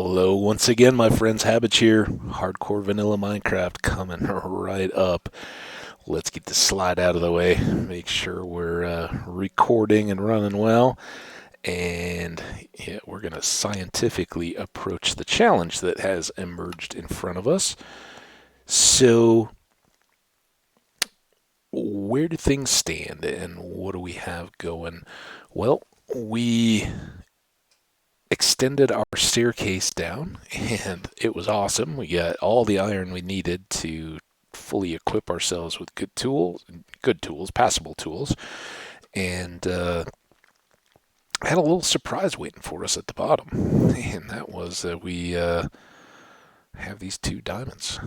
Hello once again, my friends. Hambbage here. Hardcore Vanilla Minecraft coming right up. Let's get the slide out of the way. Make sure we're recording and running well. And yeah, we're going to scientifically approach the challenge that has emerged in front of us. So, where do things stand and what do we have going? Well, we extended our staircase down, and it was awesome. We got all the iron we needed to fully equip ourselves with good tools, passable tools, and had a little surprise waiting for us at the bottom, and that was that we have these 2 diamonds.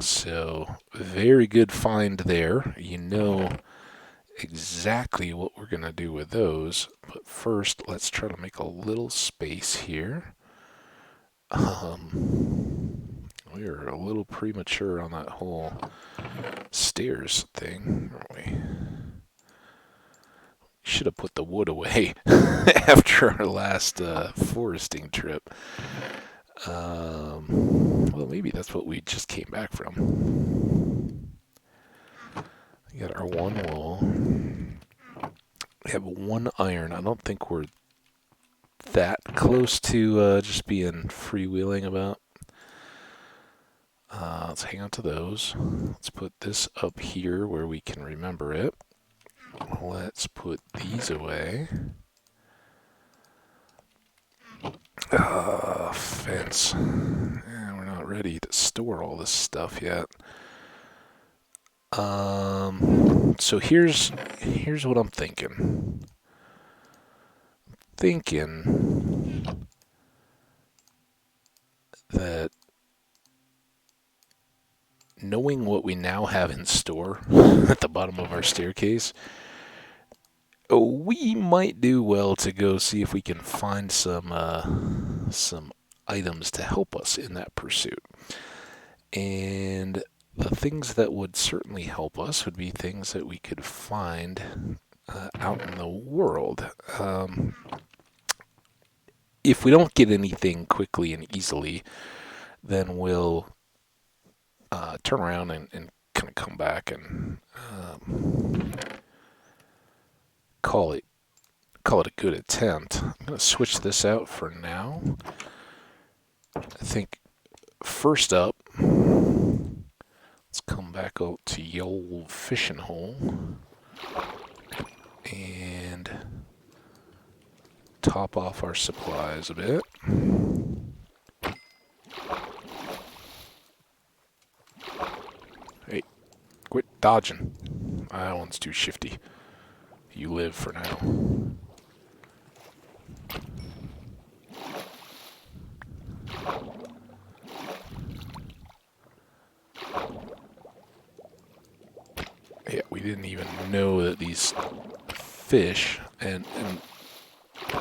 So, very good find there. You know exactly what we're going to do with those. But first, let's try to make a little space here. We are a little premature on that whole stairs thing, aren't we? Should have put the wood away after our last foresting trip. Well, maybe that's what we just came back from. We got our 1 wool. We have 1 iron. I don't think we're that close to just being freewheeling about. Let's hang on to those. Let's put this up here where we can remember it. Let's put these away. Fence. Yeah, we're not ready to store all this stuff yet. So here's what I'm thinking. That knowing what we now have in store at the bottom of our staircase, we might do well to go see if we can find some items to help us in that pursuit. And the things that would certainly help us would be things that we could find out in the world. If we don't get anything quickly and easily, then we'll turn around and kind of come back and call it a good attempt. I'm going to switch this out for now. I think first up, let's come back out to the old fishing hole and top off our supplies a bit. Hey, quit dodging. That one's too shifty. You live for now. Yeah, we didn't even know that these fish, and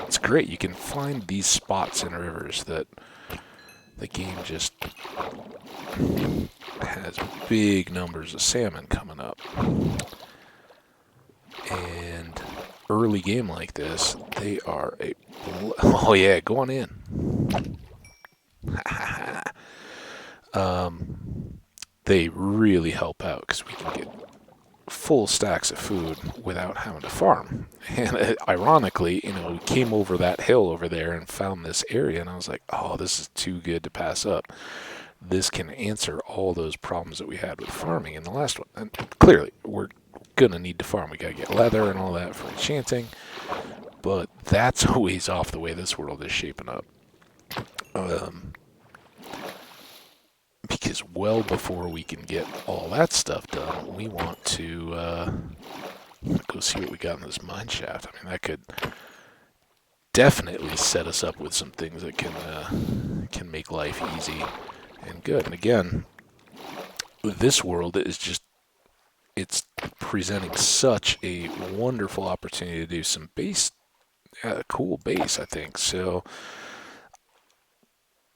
it's great. You can find these spots in rivers that the game just has big numbers of salmon coming up. And early game like this, they are oh yeah, go on in. They really help out because we can get full stacks of food without having to farm. And ironically, we came over that hill over there and found this area, and I was like, oh, this is too good to pass up. This can answer all those problems that we had with farming in the last one. And clearly, we're going to need to farm. We got to get leather and all that for enchanting. But that's a ways off the way this world is shaping up. Because well before we can get all that stuff done, we want to go see what we got in this mine shaft. I mean, that could definitely set us up with some things that can make life easy and good. And again, this world is it's presenting such a wonderful opportunity to do some cool base, I think. So,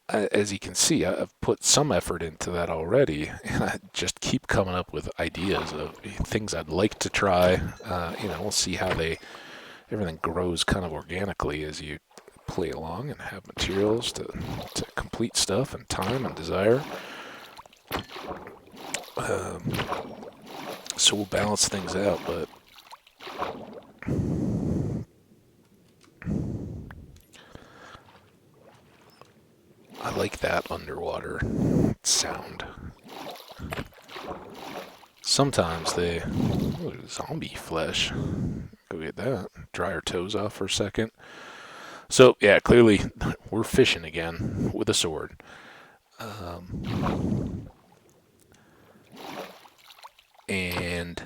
as you can see, I've put some effort into that already, and I just keep coming up with ideas of things I'd like to try. We'll see how everything grows kind of organically as you play along and have materials to complete stuff and time and desire. So we'll balance things out, but I like that underwater sound. Sometimes they... Ooh, zombie flesh. Go get that. Dry our toes off for a second. So, yeah, clearly we're fishing again with a sword. And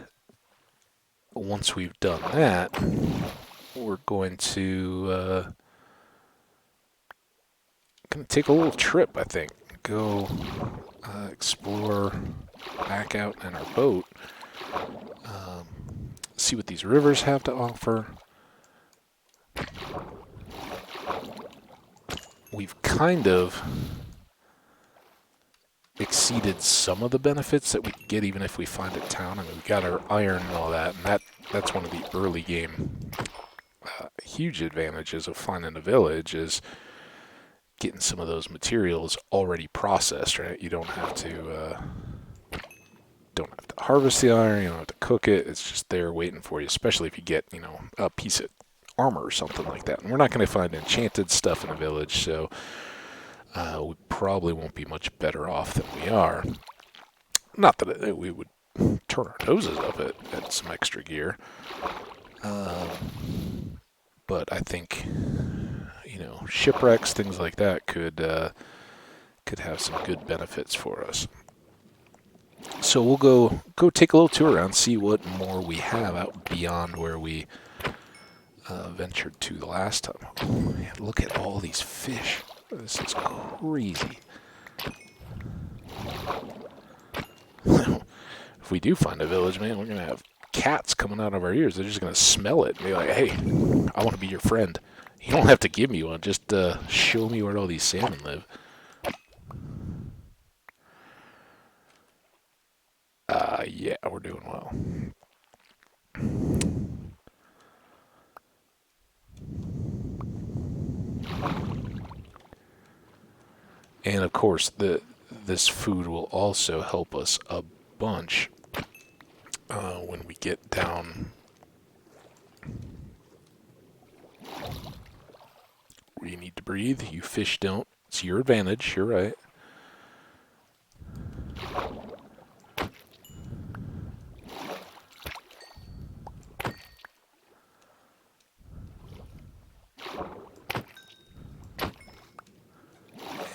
once we've done that, we're going to take a little trip, I think. Go explore back out in our boat. See what these rivers have to offer. We've kind of exceeded some of the benefits that we get even if we find a town. I mean, we got our iron and all that, and that's one of the early game huge advantages of finding a village is getting some of those materials already processed, right? You don't have to harvest the iron, you don't have to cook it. It's just there waiting for you, especially if you get, a piece of armor or something like that. And we're not going to find enchanted stuff in a village, so we probably won't be much better off than we are. Not that we would turn our noses up at some extra gear. But I think, shipwrecks, things like that could have some good benefits for us. So we'll go take a little tour around, see what more we have out beyond where we ventured to the last time. Oh, man, look at all these fish. This is crazy. If we do find a village, man, we're going to have cats coming out of our ears. They're just going to smell it and be like, hey, I want to be your friend. You don't have to give me one. Just show me where all these salmon live. Yeah, we're doing well. And of course, this food will also help us a bunch when we get down where you need to breathe. You fish don't. It's your advantage. You're right.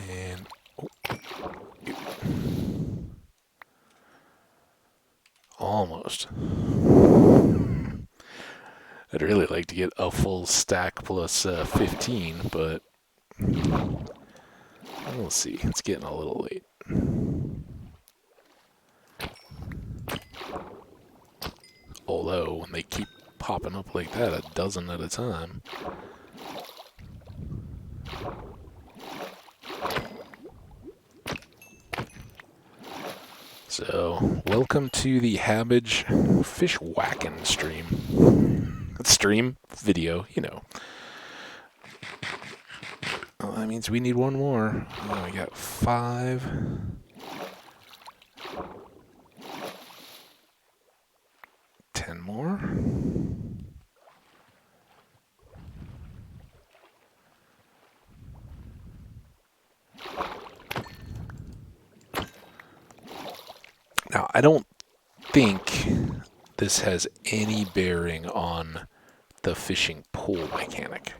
And almost. I'd really like to get a full stack plus 15, but we'll see. It's getting a little late. Although, when they keep popping up like that, a dozen at a time. So, welcome to the Hambbage fish whacking stream. Stream? Video, Well, that means we need one more. Oh, we got 5. Ten more. Now, I don't think this has any bearing on the fishing pole mechanic.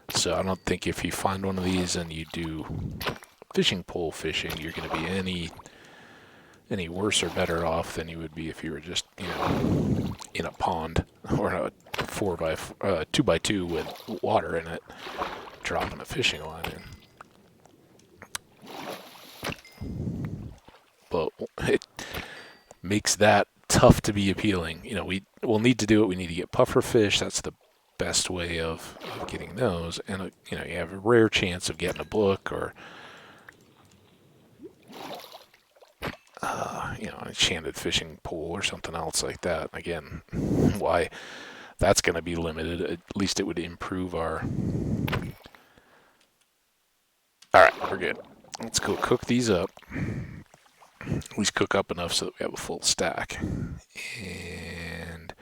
So I don't think if you find one of these and you do fishing pole fishing, you're going to be any worse or better off than you would be if you were just, in a pond or a 2x2 with water in it, dropping a fishing line in. But it makes that tough to be appealing. We'll need to do it. We need to get puffer fish. That's the best way of getting those. And, you have a rare chance of getting a book or, an enchanted fishing pole or something else like that. Again, why that's going to be limited. At least it would improve our we're good. Let's go cook these up. At least cook up enough so that we have a full stack. And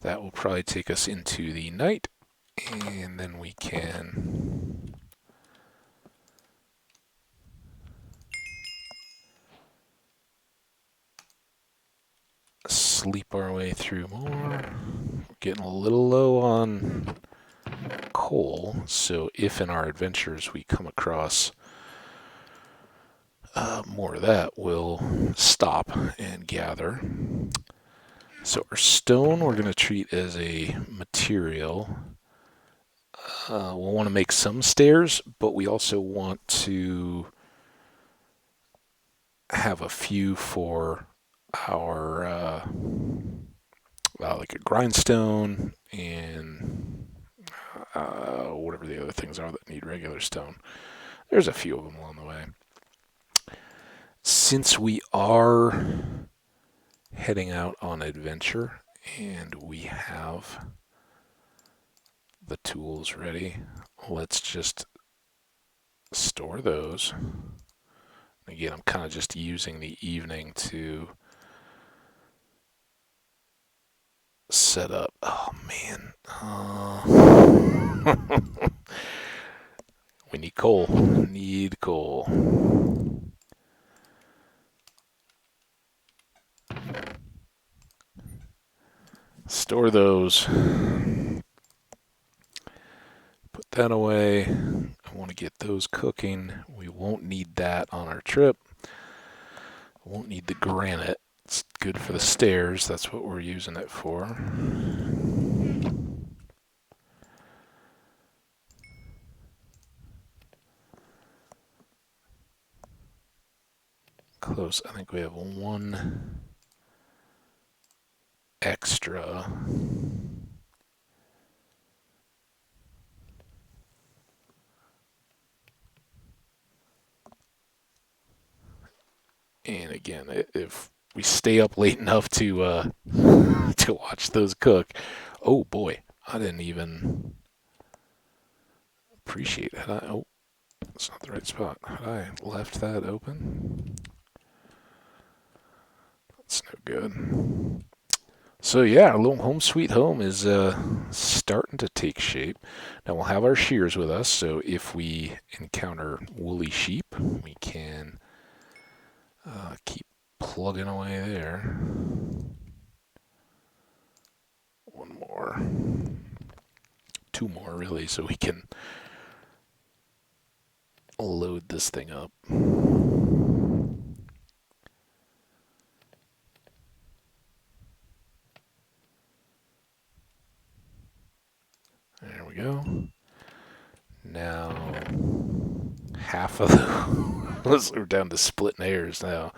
that will probably take us into the night. And then we can sleep our way through more. We're getting a little low on coal, so if in our adventures we come across more of that, we'll stop and gather. So our stone we're going to treat as a material. We'll want to make some stairs, but we also want to have a few for our like a grindstone and whatever the other things are that need regular stone. There's a few of them along the way. Since we are heading out on adventure and we have the tools ready, let's just store those. Again, I'm kind of just using the evening to set up. Oh man. We need coal. Need coal. Store those. Put that away. I want to get those cooking. We won't need that on our trip. Won't need the granite. It's good for the stairs. That's what we're using it for. Close. I think we have one extra. And again, if we stay up late enough to to watch those cook, oh boy, I didn't even appreciate that. Oh, that's not the right spot. Had I left that open? That's no good. So yeah, our little home sweet home is starting to take shape. Now we'll have our shears with us, so if we encounter woolly sheep, we can keep plugging away there. One more. Two more, really, so we can load this thing up. There we go. Now, half of those are down to splitting hairs now.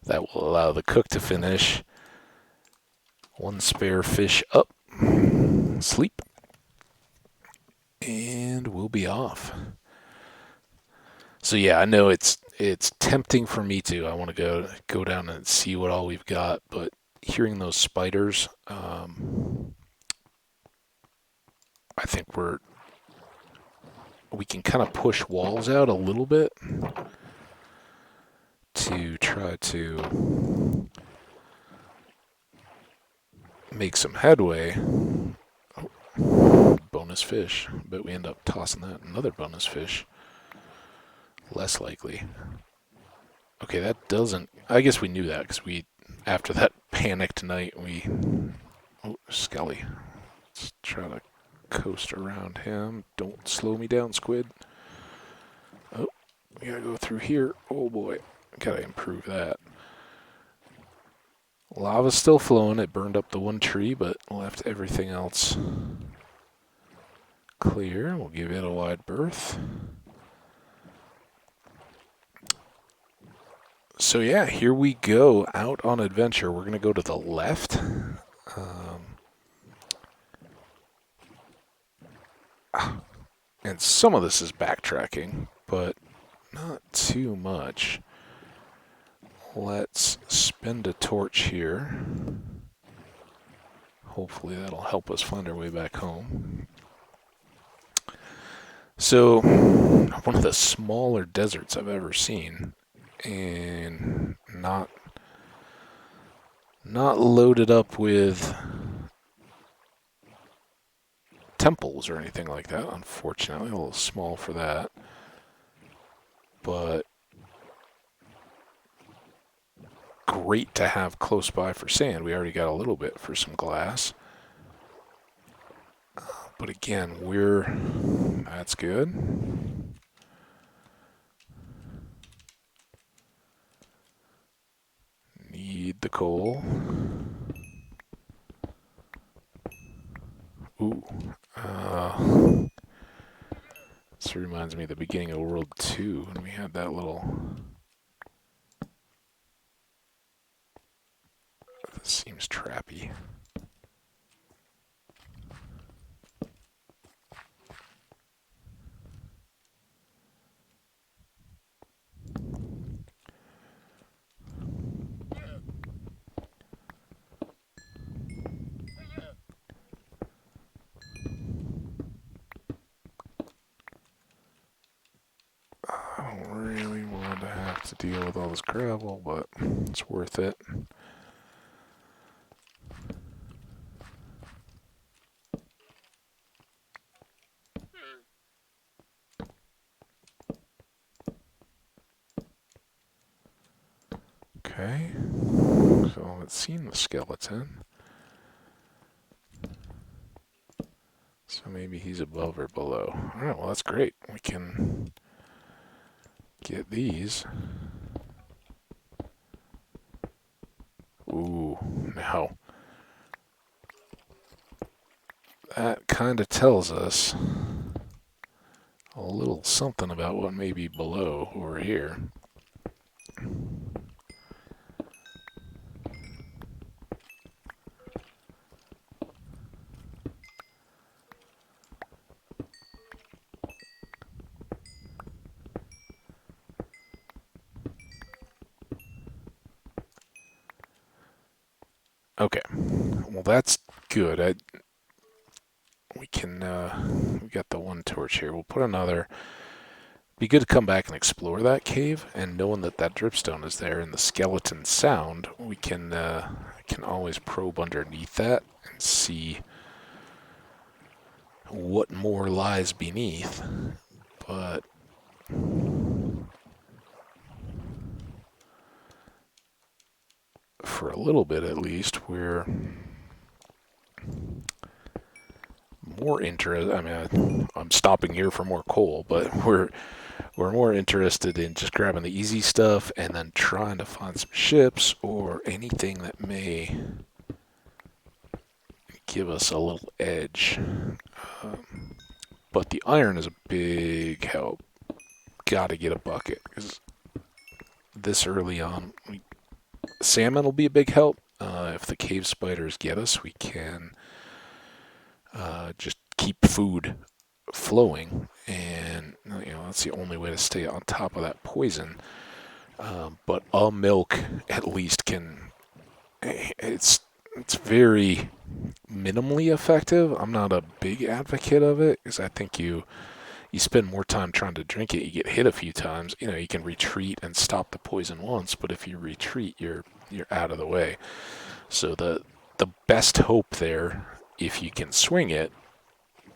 That will allow the cook to finish. One spare fish up. Sleep. And we'll be off. So yeah, I know it's tempting for me to. I want to go down and see what all we've got, but hearing those spiders, I think we can kind of push walls out a little bit to try to make some headway. Oh, bonus fish. But we end up tossing that. Another bonus fish. Less likely. Okay, that doesn't... I guess we knew that because after that panicked night, Oh, Skelly. Let's try to coast around him. Don't slow me down, squid. Oh, we gotta go through here. Oh boy, gotta improve that. Lava's still flowing. It burned up the one tree, but left everything else clear. We'll give it a wide berth. So yeah, here we go out on adventure. We're gonna go to the left. And some of this is backtracking, but not too much. Let's spend a torch here. Hopefully that'll help us find our way back home. So, one of the smaller deserts I've ever seen, and not loaded up with temples or anything like that, unfortunately. A little small for that. But great to have close by for sand. We already got a little bit for some glass. But again, that's good. Need the coal. Ooh. This reminds me of the beginning of World 2 when we had that little... This seems trappy. I don't really want to have to deal with all this gravel, but it's worth it. Okay, so let's see the skeleton. So maybe he's above or below. Alright, well that's great. We can get these. Ooh, now that kind of tells us a little something about what may be below over here. Okay, well that's good. We got the one torch here. We'll put another. Be good to come back and explore that cave, and knowing that that dripstone is there and the skeleton sound, we can always probe underneath that and see what more lies beneath. But for a little bit at least, we're more interested. I mean, I'm stopping here for more coal, but we're more interested in just grabbing the easy stuff and then trying to find some ships or anything that may give us a little edge. But the iron is a big help. Gotta get a bucket, because this early on, salmon will be a big help. If the cave spiders get us, we can just keep food flowing, and that's the only way to stay on top of that poison. But a milk at least can. It's very minimally effective. I'm not a big advocate of it because I think you spend more time trying to drink it. You get hit a few times. You can retreat and stop the poison once, but if you retreat, you're out of the way. So the best hope there, if you can swing it,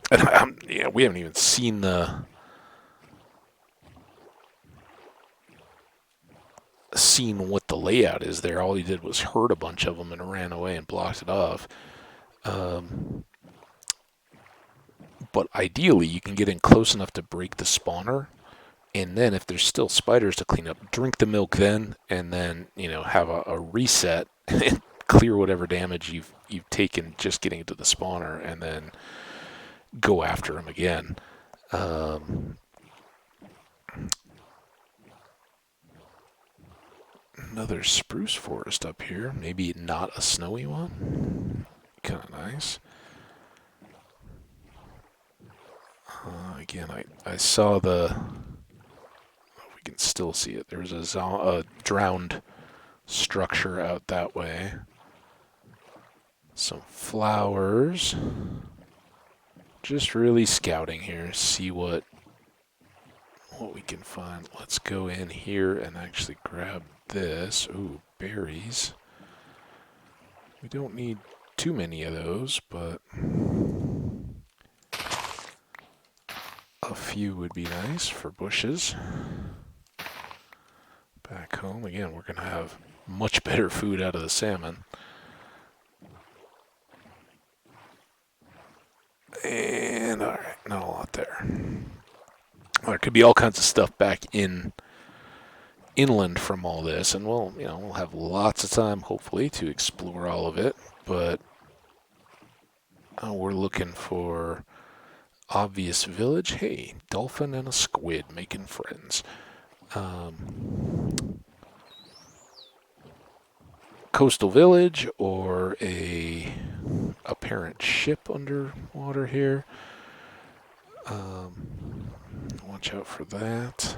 and we haven't even seen what the layout is there. All he did was hurt a bunch of them and ran away and blocked it off. But ideally, you can get in close enough to break the spawner, and then if there's still spiders to clean up, drink the milk then, and then have a reset and clear whatever damage you've taken just getting into the spawner, and then go after them again. Another spruce forest up here. Maybe not a snowy one. Kind of nice. Again, I saw the... We can still see it. There's a drowned structure out that way. Some flowers. Just really scouting here. See what what we can find. Let's go in here and actually grab this. Ooh, berries. We don't need too many of those, but a few would be nice for bushes. Back home, again, we're going to have much better food out of the salmon. And, alright, not a lot there. There could be all kinds of stuff back inland from all this, and we'll have lots of time, hopefully, to explore all of it, but we're looking for obvious village. Hey, dolphin and a squid making friends. Coastal village or a apparent ship underwater here. Watch out for that.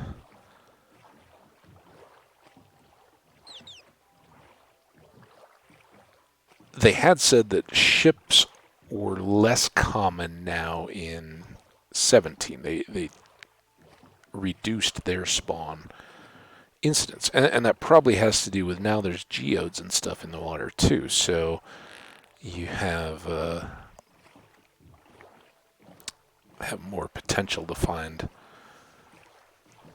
They had said that ships were less common now in 17. They reduced their spawn incidents, and that probably has to do with now there's geodes and stuff in the water too. So you have more potential to find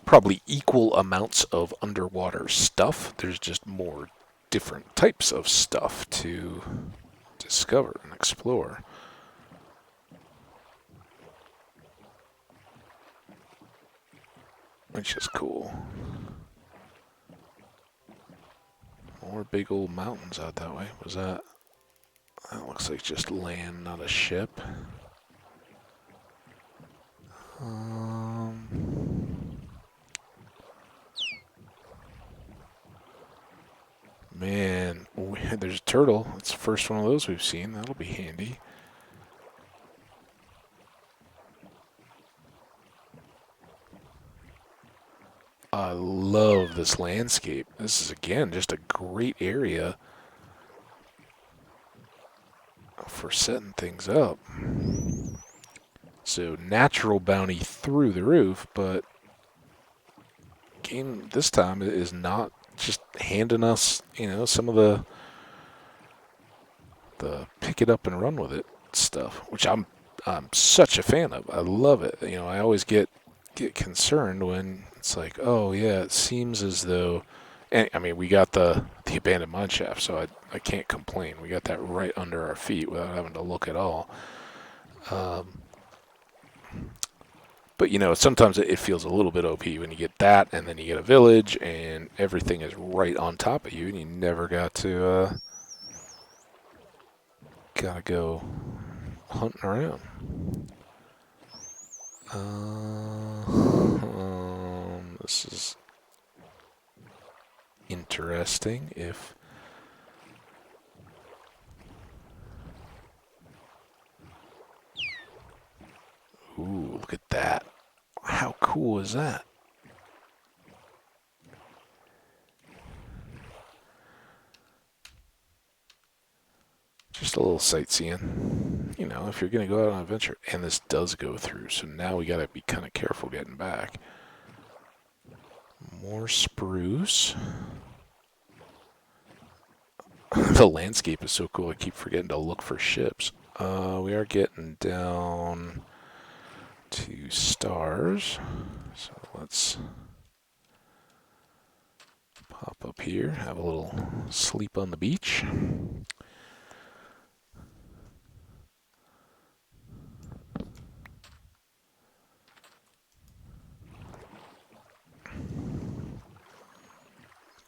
probably equal amounts of underwater stuff. There's just more different types of stuff to discover and explore. Which is cool. More big old mountains out that way. Was that? That looks like just land, not a ship. Man, there's a turtle. It's the first one of those we've seen. That'll be handy. I love this landscape. This is, again, just a great area for setting things up. So, natural bounty through the roof, but game this time is not just handing us, some of the pick it up and run with it stuff, which I'm such a fan of. I love it. I always get concerned when it's like, oh yeah, it seems as though, and I mean, we got the abandoned mine shaft, so I can't complain. We got that right under our feet without having to look at all. But sometimes it feels a little bit OP when you get that, and then you get a village, and everything is right on top of you, and you never got to gotta go hunting around. This is interesting. Ooh, look at that. How cool is that? Just a little sightseeing. If you're going to go out on an adventure. And this does go through, so now we got to be kind of careful getting back. More spruce. The landscape is so cool, I keep forgetting to look for ships. We are getting down to stars. So let's pop up here, have a little sleep on the beach.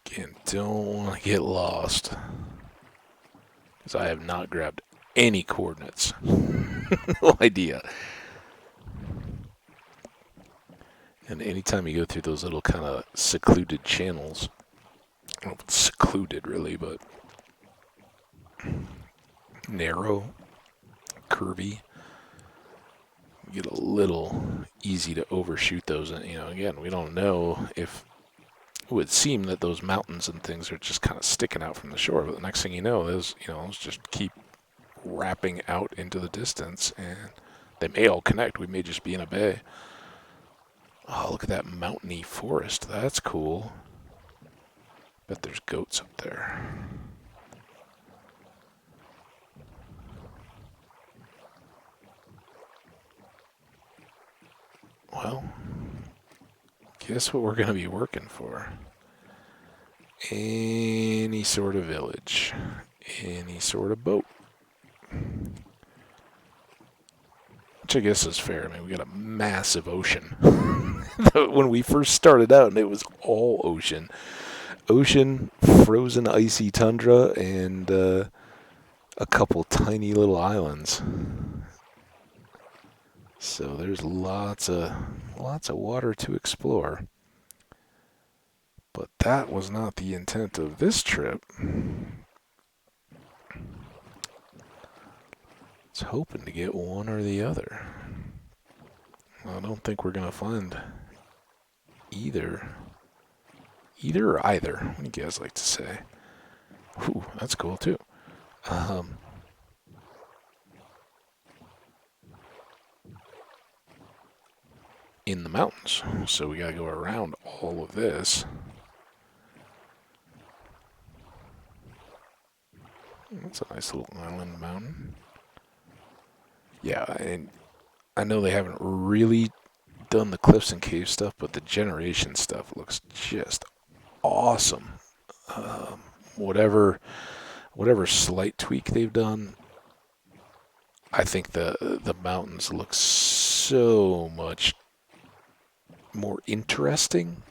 Again, don't want to get lost, because I have not grabbed any coordinates. No idea. And anytime you go through those little kind of secluded channels, I don't know if it's secluded really, but narrow, curvy, you get a little easy to overshoot those. And, again, we don't know if it would seem that those mountains and things are just kind of sticking out from the shore, but the next thing you know, those just keep wrapping out into the distance, and they may all connect. We may just be in a bay. Oh, look at that mountainy forest. That's cool. Bet there's goats up there. Well, guess what we're going to be working for? Any sort of village. Any sort of boat. Which I guess is fair. I mean, we got a massive ocean. When we first started out, and it was all ocean. Ocean, frozen icy tundra, and a couple tiny little islands. So there's lots of water to explore. But that was not the intent of this trip. I was hoping to get one or the other. I don't think we're going to find either. Either or either. What do you guys like to say? Ooh, that's cool too. In the mountains. So we got to go around all of this. That's a nice little island mountain. Yeah, and I know they haven't really done the cliffs and cave stuff, but the generation stuff looks just awesome. Whatever slight tweak they've done, I think the mountains look so much more interesting.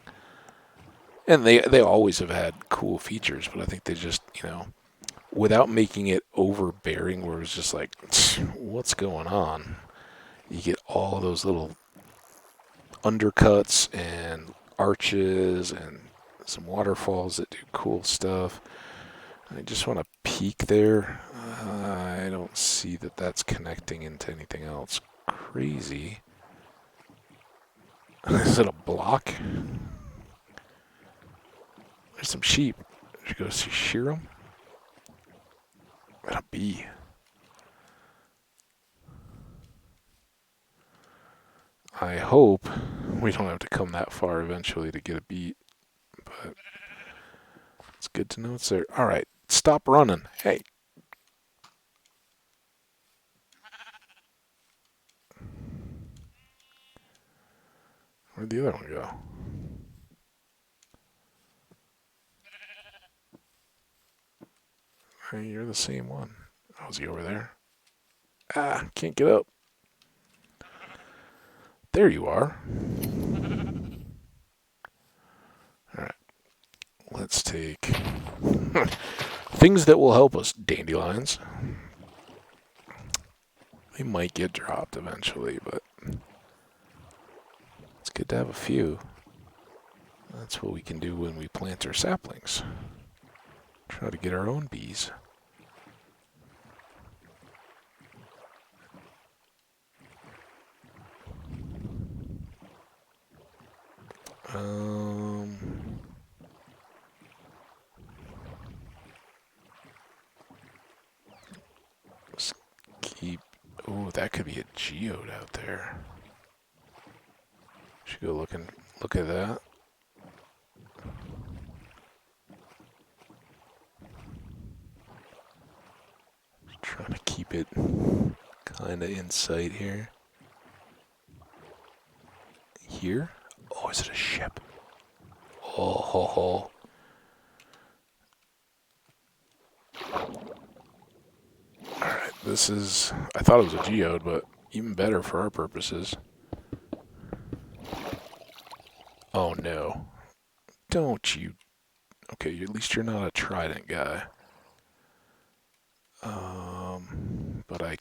And they always have had cool features, but I think they just, without making it overbearing where it's just like, what's going on? You get all those little undercuts and arches and some waterfalls that do cool stuff. I just want to peek there. I don't see that that's connecting into anything else crazy. Is it a block? There's some sheep. Should go shear them? Got a bee. I hope we don't have to come that far eventually to get a beet, but it's good to know it's there. All right, stop running. Hey. Where'd the other one go? Hey, you're the same one. Oh, is he over there? Ah, can't get up. There you are. Alright. Let's take things that will help us. Dandelions. They might get dropped eventually, but it's good to have a few. That's what we can do when we plant our saplings. Try to get our own bees. Let's keep. Oh, that could be a geode out there. Should go look at that. Just trying to keep it kind of in sight here. Here? Oh, is it a ship? Oh, ho, ho. Alright, this is... I thought it was a geode, but even better for our purposes. Oh, no. Don't you... Okay, at least you're not a trident guy. But I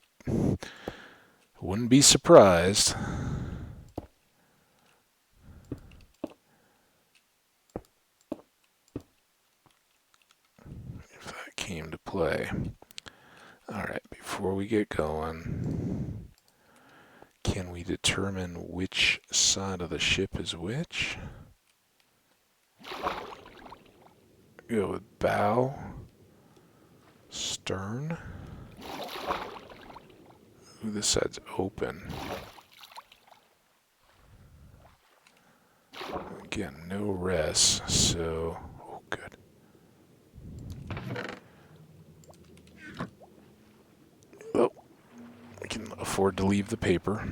wouldn't be surprised. If that came to play. Alright, before we get going, can we determine which side of the ship is which? Go with bow, stern. Ooh, this side's open. again, no rest, so... Oh, good. Oh, we can afford to leave the paper.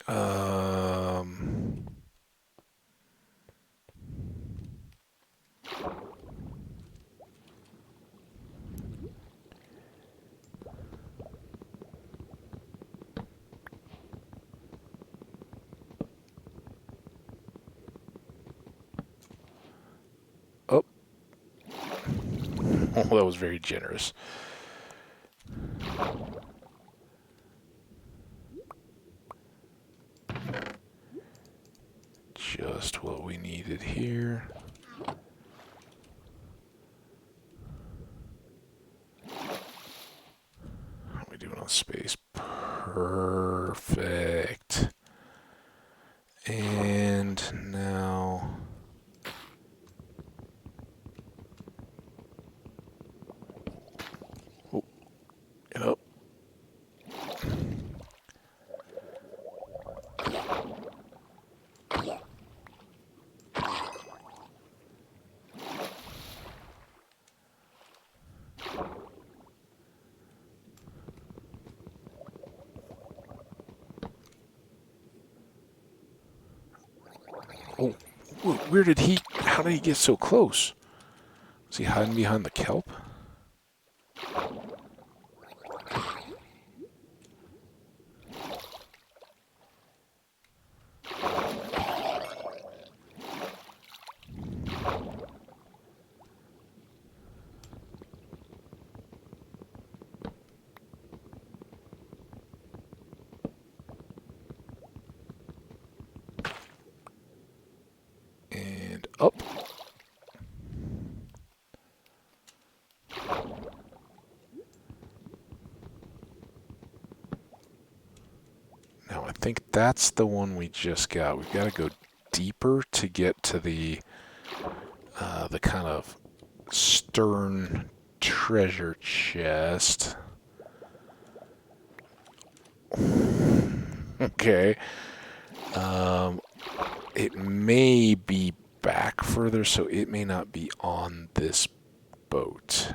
Um... Oh. Oh, that was very generous. Just what we needed here. How are we doing on space? Perfect. And now... Oh, get up. Oh, where did he... How did he get so close? Was he hiding behind the kelp? And up. Now I think that's the one we just got. We've got to go deeper to get to the kind of stern treasure chest. Okay. It may be back further, so it may not be on this boat.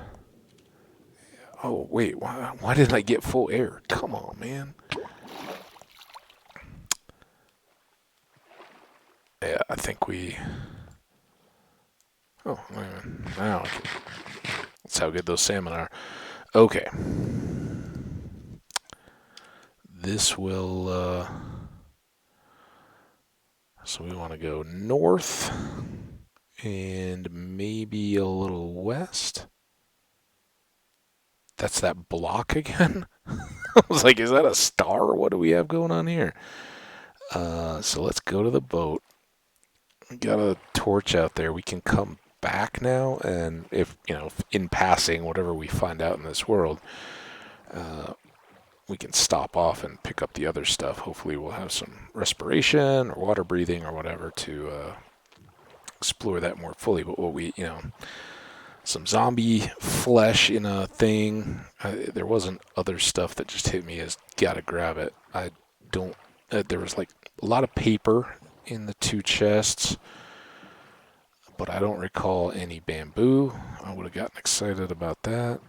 Oh, wait, why did I get full air? Come on, man. Yeah, I think we... Oh, wait a minute. Now, that's how good those salmon are. Okay. This will, So we want to go north and maybe a little west. That's that block again? I was like, is that a star? What do we have going on here? So let's go to the boat. We got a torch out there. We can come back now, and if in passing, whatever we find out in this world, we can stop off and pick up the other stuff. Hopefully we'll have some respiration or water breathing or whatever to explore that more fully. But what we, some zombie flesh in a thing. There wasn't other stuff that just hit me as gotta grab it. I don't, there was like a lot of paper in the two chests, but I don't recall any bamboo. I would have gotten excited about that.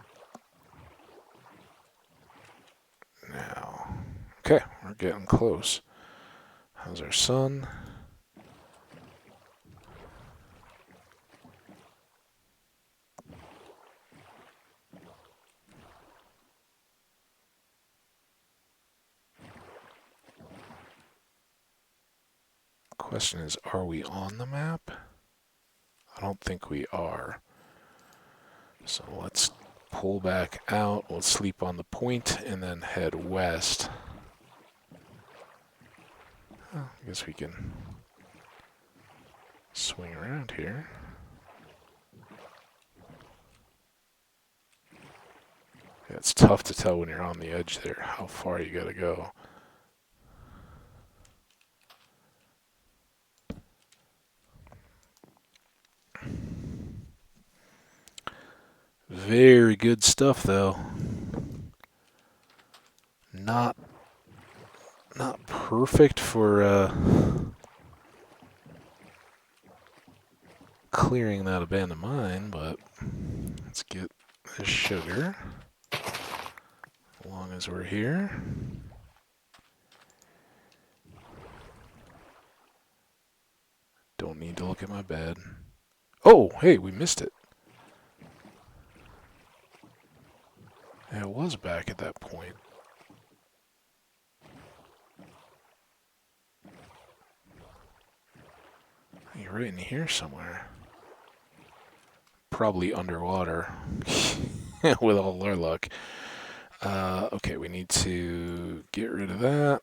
Now, okay, we're getting close. How's our sun? Question is, are we on the map? I don't think we are. So let's pull back out. We'll sleep on the point and then head west. Oh, I guess we can swing around here. Yeah, it's tough to tell when you're on the edge there how far you gotta go. Very good stuff, though. Not Not perfect for clearing that abandoned mine, but let's get this sugar as long as we're here. Don't need to look at my bed. Oh, hey, we missed it. Yeah, it was back at that point. You're right in here somewhere. Probably underwater. With all our luck. Okay, we need to get rid of that.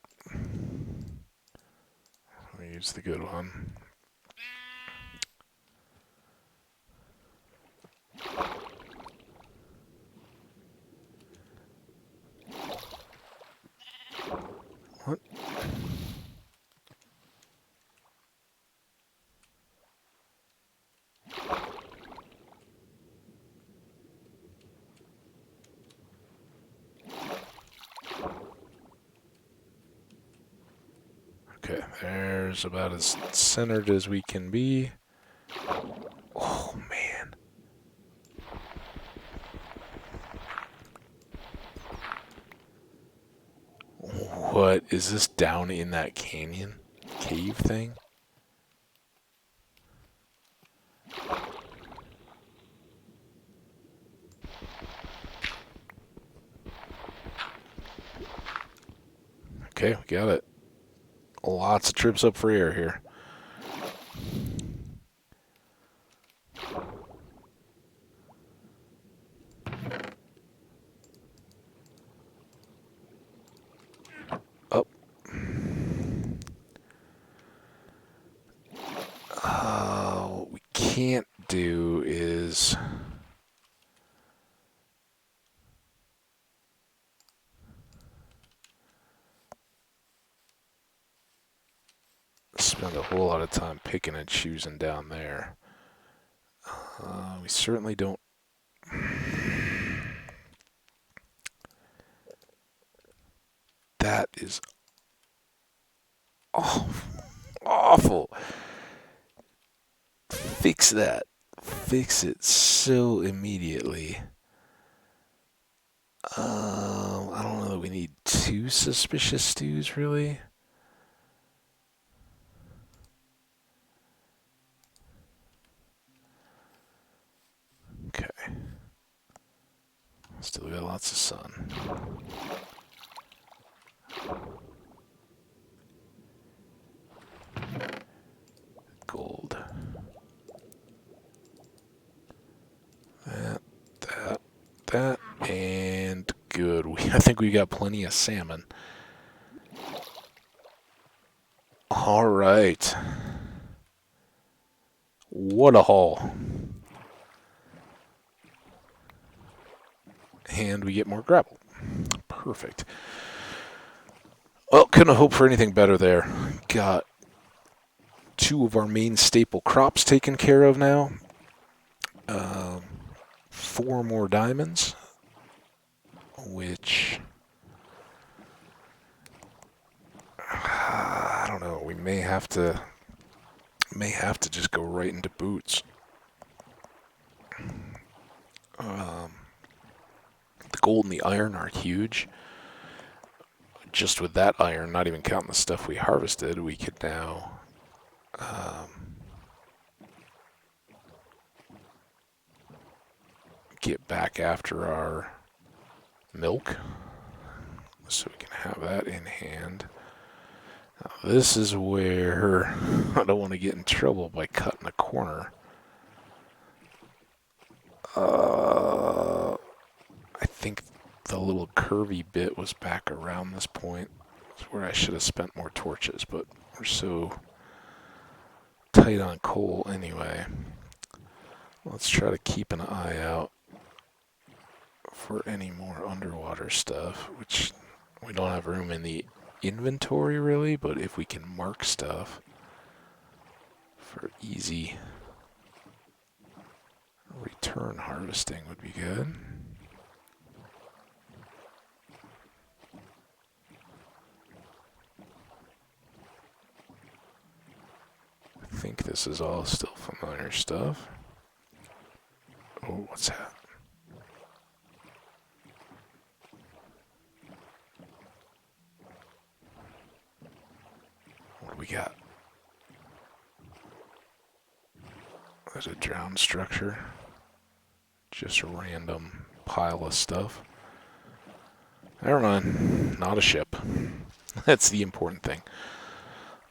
I'll use the good one. What? Okay, there's about as centered as we can be. Oh, man. What? Is this down in that canyon? Cave thing? Okay, we got it. Lots of trips up for air here. Up. What we can't do is... spend a whole lot of time picking and choosing down there. We certainly don't... That is awful. Fix that. Fix it so immediately. I don't know that we need two suspicious stews, really. Okay. Still got lots of sun. Gold. That, and good. I think we got plenty of salmon. All right. What a haul. And we get more gravel. Perfect. Well, couldn't hope for anything better there. Got two of our main staple crops taken care of now. 4 more diamonds, which I don't know. We may have to just go right into boots. The gold and the iron are huge. Just with that iron, not even counting the stuff we harvested, we could now get back after our milk, so we can have that in hand. Now, this is where I don't want to get in trouble by cutting a corner. I think the little curvy bit was back around this point. It's where I should have spent more torches, but we're so tight on coal anyway. Let's try to keep an eye out for any more underwater stuff, which we don't have room in the inventory really, but if we can mark stuff for easy return harvesting would be good. think this is all still familiar stuff. Oh, what's that? What do we got? There's a drowned structure. Just a random pile of stuff. Never mind. Not a ship. That's the important thing.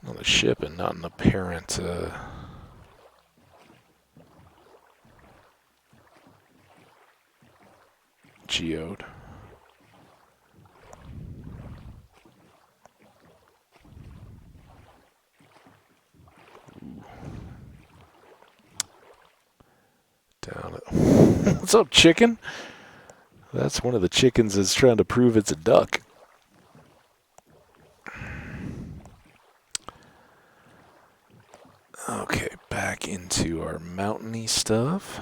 Not a ship and not an apparent geode. Down it. What's up, chicken? That's one of the chickens that's trying to prove it's a duck. Okay, back into our mountainy stuff.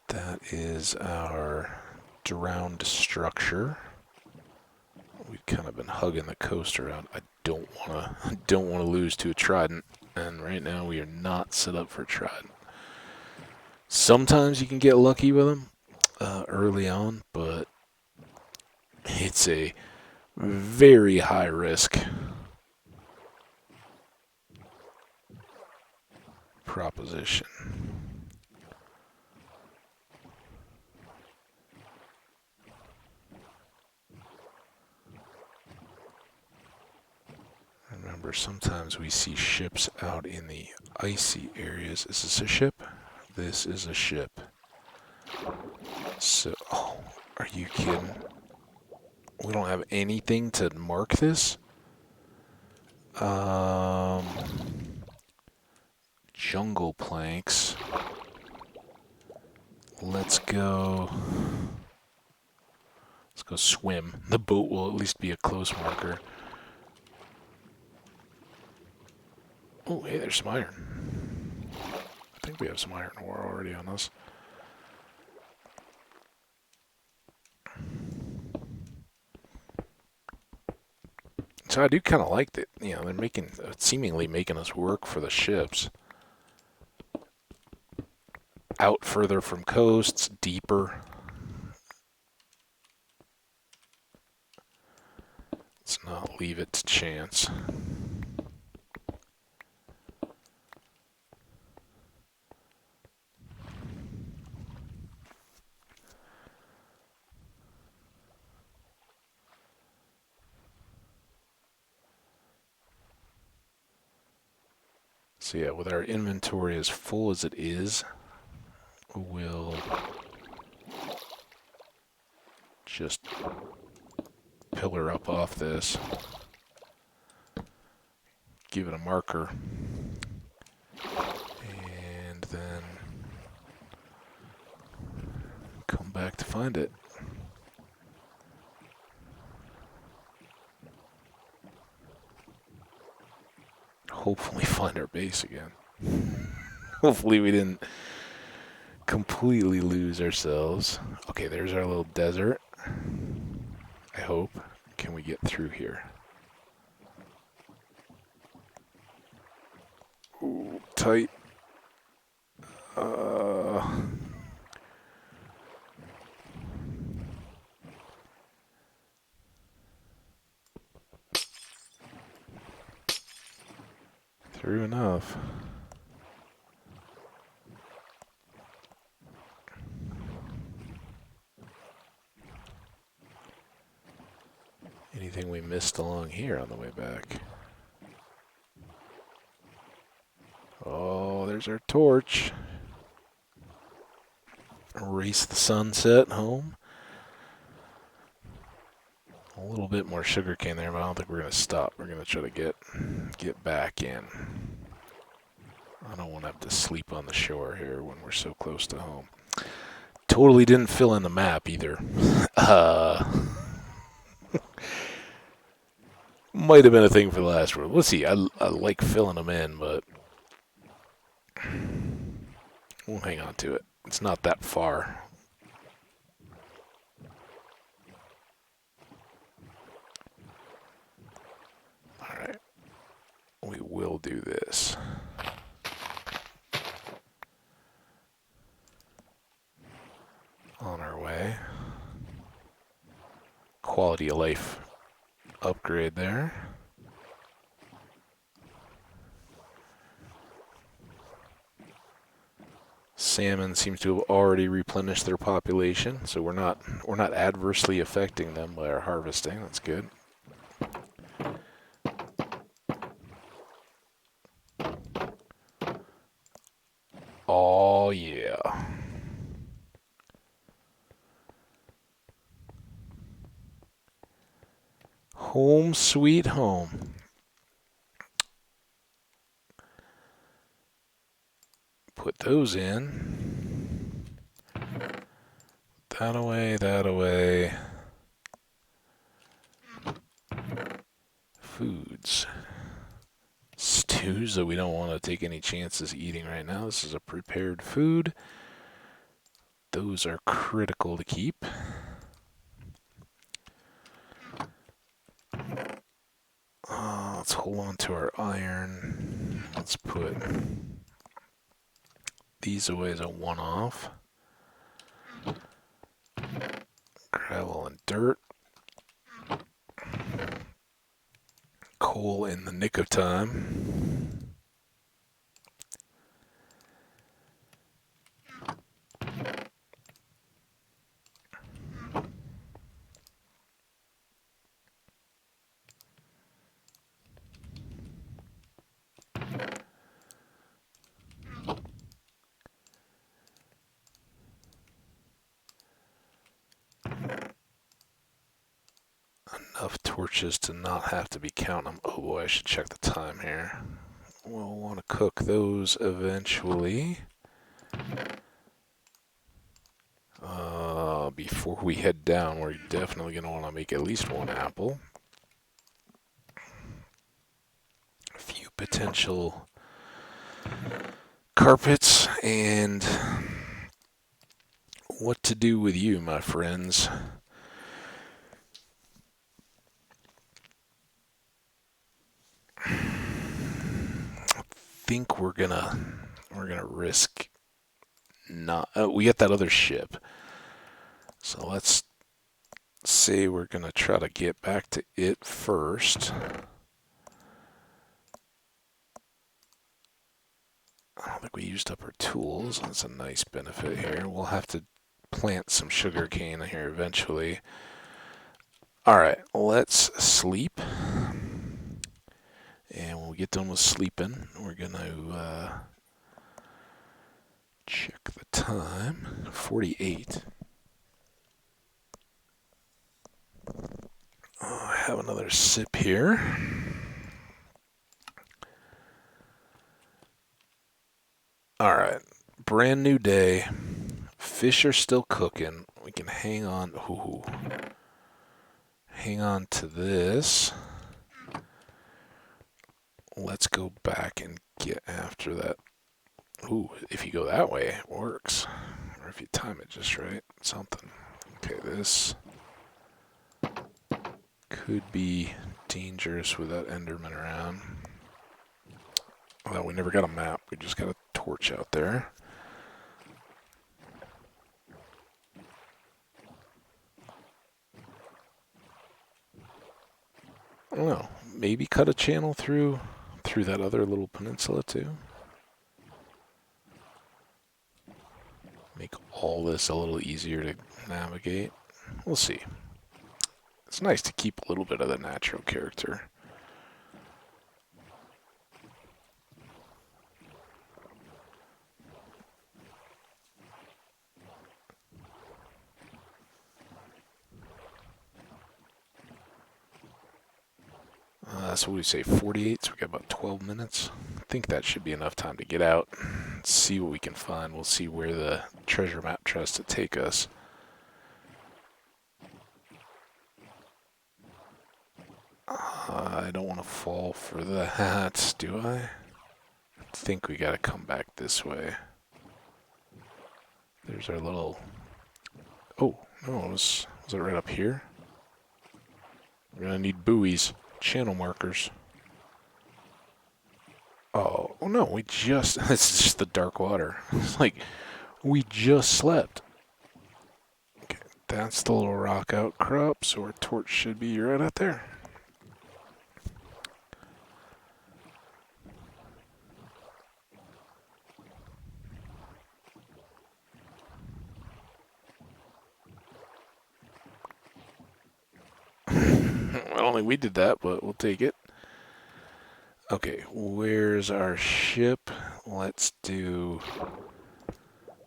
That is our drowned structure. We've kind of been hugging the coast around. I don't wanna lose to a trident, and right now we are not set up for a trident. Sometimes you can get lucky with them early on, but it's a very high risk proposition. Remember, sometimes we see ships out in the icy areas. Is this a ship? This is a ship. So, oh, are you kidding? We don't have anything to mark this? Jungle planks. Let's go swim. The boat will at least be a close marker. Oh, hey, there's some iron. I think we have some iron ore already on us. So I do kind of like that, you know, they're seemingly making us work for the ships. Out further from coasts, deeper. Let's not leave it to chance. So yeah, with our inventory as full as it is, we'll just pillar up off this, give it a marker, and then come back to find it. Hopefully find our base again. Hopefully we didn't completely lose ourselves. Okay, there's our little desert. I hope. Can we get through here? Ooh, tight. Through enough. Anything we missed along here on the way back? Oh, there's our torch. Erase the sunset home. A little bit more sugarcane there, but I don't think we're going to stop. We're going to try to get back in. I don't want to have to sleep on the shore here when we're so close to home. Totally didn't fill in the map either. Might have been a thing for the last world. Let's see. I like filling them in, but we'll hang on to it. It's not that far. Alright. We will do this. On our way. Quality of life upgrade there. Salmon seems to have already replenished their population, so we're not adversely affecting them by our harvesting. That's good. Oh yeah. Home sweet home. Put those in. That away, that away. Foods. Stews that we don't want to take any chances eating right now. This is a prepared food. Those are critical to keep. Let's hold on to our iron. Let's put these away as a one-off. Gravel and dirt. Coal in the nick of time. Enough torches to not have to be counting them. Oh boy, I should check the time here. We'll want to cook those eventually. Before we head down, we're definitely going to want to make at least one apple. A few potential carpets, and what to do with you, my friends. I think we're gonna risk not. We got that other ship, so let's say we're gonna try to get back to it first. I don't think we used up our tools. That's a nice benefit here. We'll have to plant some sugar cane here eventually. All right, let's sleep. And when we get done with sleeping, we're going to check the time. 48. I have another sip here. All right, brand new day. Fish are still cooking. We can hang on. Ooh, hang on to this. Let's go back and get after that. Ooh, if you go that way, it works. Or if you time it just right, something. Okay, this could be dangerous with that Enderman around. Although we never got a map, we just got a torch out there. I don't know, maybe cut a channel through that other little peninsula too. Make all this a little easier to navigate. We'll see. It's nice to keep a little bit of the natural character. So what do we say, 48? So we got about 12 minutes. I think that should be enough time to get out, see what we can find. We'll see where the treasure map tries to take us. I don't want to fall for that, do I? I think we got to come back this way. There's our little... Oh, no, was it right up here? We're going to need buoys, channel markers. Oh no, we just... This is just the dark water. It's like, we just slept. Okay, that's the little rock outcrop, so our torch should be right out there. I don't think we did that, but we'll take it. Okay, where's our ship? Let's do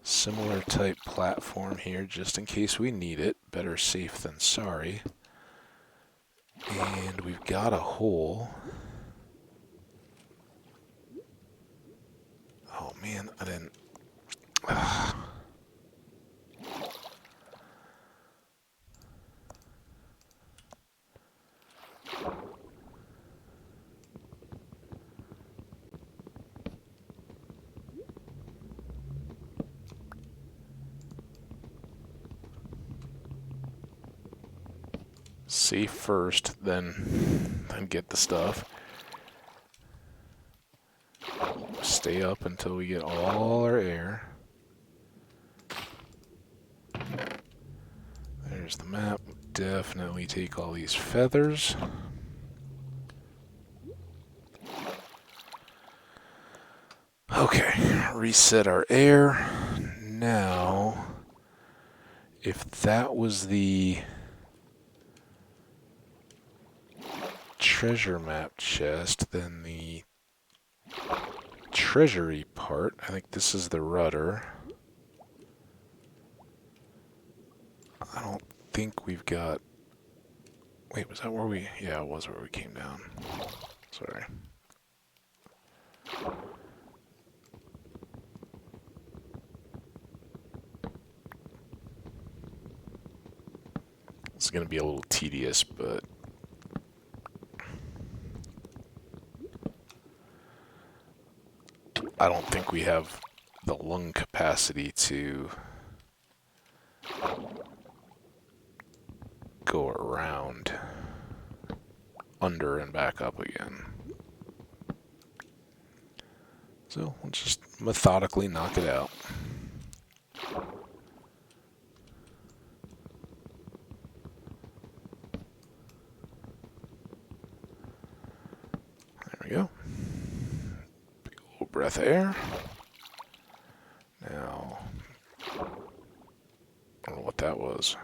similar type platform here, just in case we need it. Better safe than sorry. And we've got a hole. Oh man, I didn't... Safe first, then get the stuff. Stay up until we get all our air. There's the map. Definitely take all these feathers. Okay, reset our air. Now, if that was the treasure map chest, then the treasury part, I think this is the rudder. I don't think we've got... Wait, was that where we... Yeah, it was where we came down. Sorry. It's going to be a little tedious, but... I don't think we have the lung capacity to go around under and back up again. So we'll just methodically knock it out. There we go. Big old breath of air. Now, I don't know what that was.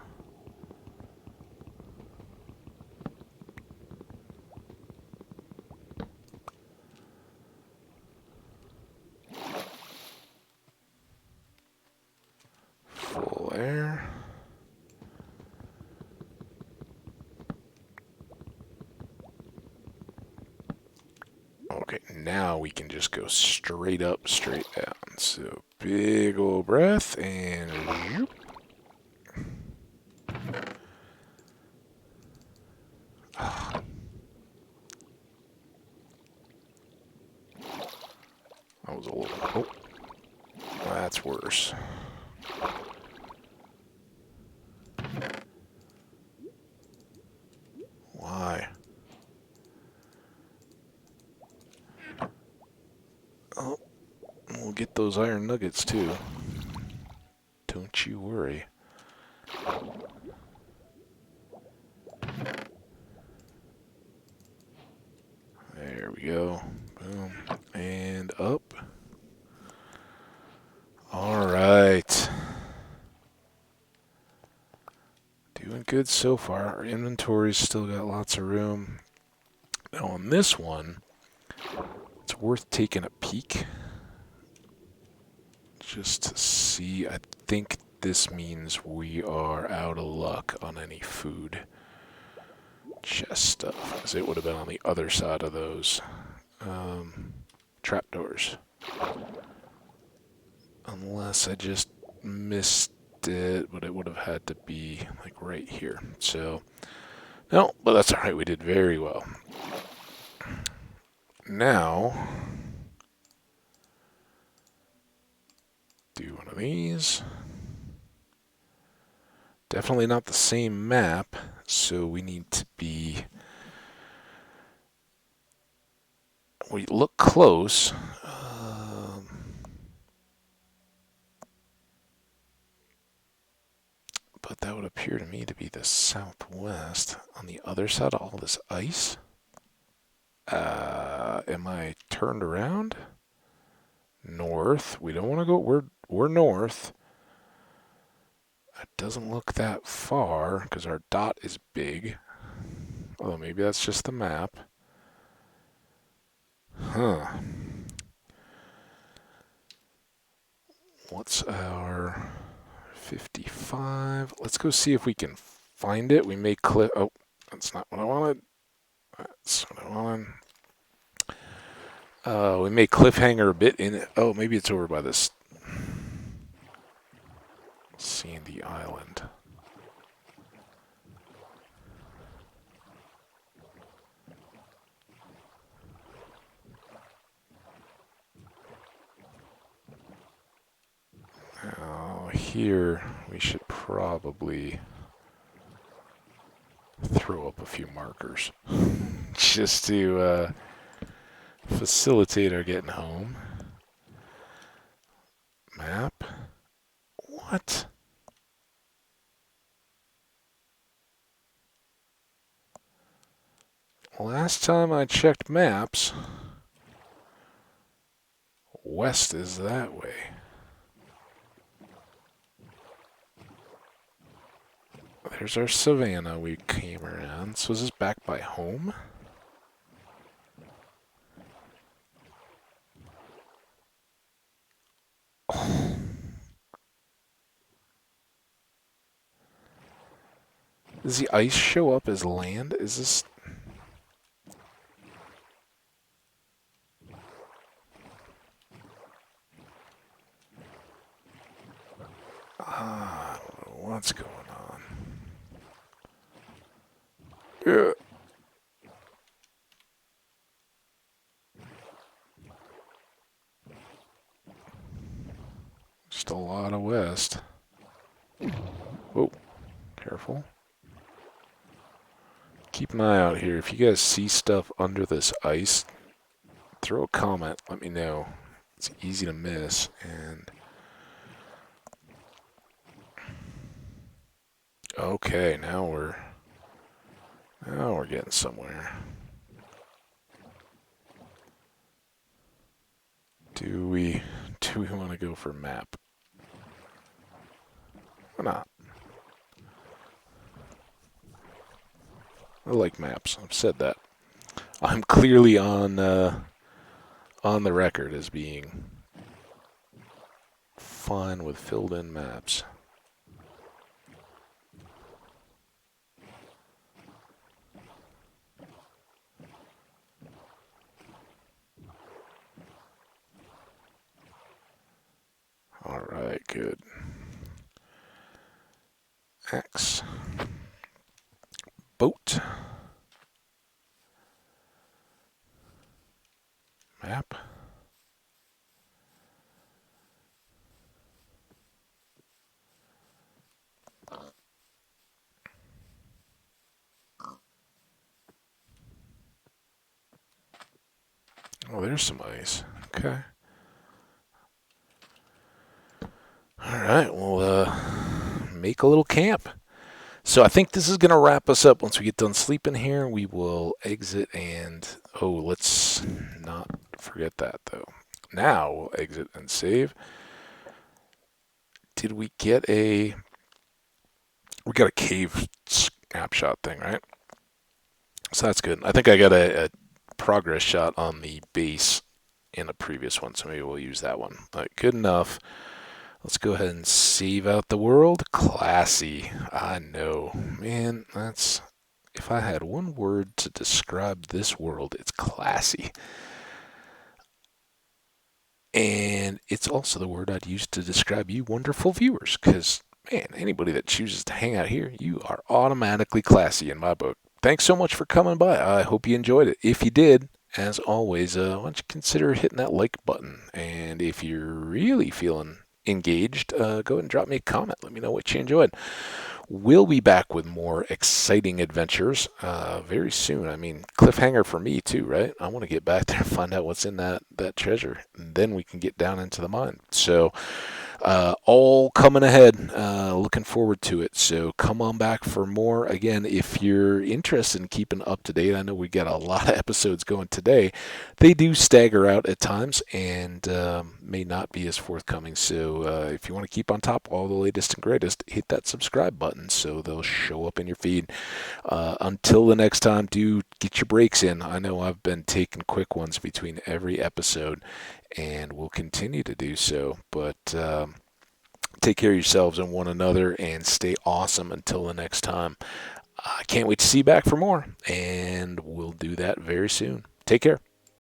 Full air. Okay, now we can just go straight up, straight down. So big old breath and zoop. That was a little... Oh, that's worse. Why? Oh, we'll get those iron nuggets too. Don't you worry. There we go. Boom. And up. Alright. Doing good so far. Our inventory's still got lots of room. Now on this one, it's worth taking a peek. Just to see. I think this means we are out of luck on any food chest stuff, because it would have been on the other side of those trapdoors. Unless I just missed it, but it would have had to be like right here. So, no, but that's alright, we did very well. Now, do one of these. Definitely not the same map, so we need to be... We look close. appear to me to be the southwest. On the other side of all this ice? Am I turned around? North. We don't want to go. We're north. It doesn't look that far because our dot is big. Although maybe that's just the map. Huh. What's our 55? Let's go see if we can find it. We may click. Oh, that's not what I wanted. That's what I wanted. We may cliffhanger a bit in it. Oh, maybe it's over by this sandy island. Here we should probably throw up a few markers just to facilitate our getting home. Map? What? Last time I checked maps, west is that way. There's our savannah we came around. So is this back by home? Oh. Does the ice show up as land? Is this... I don't know what's going on. Yeah. Just a lot of west. Whoa, careful. Keep an eye out here. If you guys see stuff under this ice, throw a comment. Let me know. It's easy to miss. And okay, now we're getting somewhere. Do we want to go for map? Or not? I like maps. I've said that. I'm clearly on the record as being fine with filled-in maps. All right, good. X. Boat. Map. Oh, there's some ice. Okay. Alright, we'll make a little camp. So I think this is going to wrap us up. Once we get done sleeping here, we will exit and... Oh, let's not forget that, though. Now we'll exit and save. Did we get a... We got a cave snapshot thing, right? So that's good. I think I got a progress shot on the base in a previous one, so maybe we'll use that one. All right, good enough. Let's go ahead and save out the world. Classy. I know. Man, that's... If I had one word to describe this world, it's classy. And it's also the word I'd use to describe you wonderful viewers, because, man, anybody that chooses to hang out here, you are automatically classy in my book. Thanks so much for coming by. I hope you enjoyed it. If you did, as always, why don't you consider hitting that like button. And if you're really feeling engaged, go ahead and drop me a comment. Let me know what you enjoyed. we'll be back with more exciting adventures very soon. I mean, cliffhanger for me too, right? I want to get back there and find out what's in that treasure, and then we can get down into the mine. So all coming ahead. Looking forward to it. So come on back for more. Again, if you're interested in keeping up to date, I know we got a lot of episodes going today. They do stagger out at times and may not be as forthcoming. So if you want to keep on top of all the latest and greatest, hit that subscribe button so they'll show up in your feed. Until the next time, do get your breaks in. I know I've been taking quick ones between every episode, and will continue to do so. But take care of yourselves and one another, and stay awesome until the next time. I can't wait to see you back for more, and we'll do that very soon. Take care.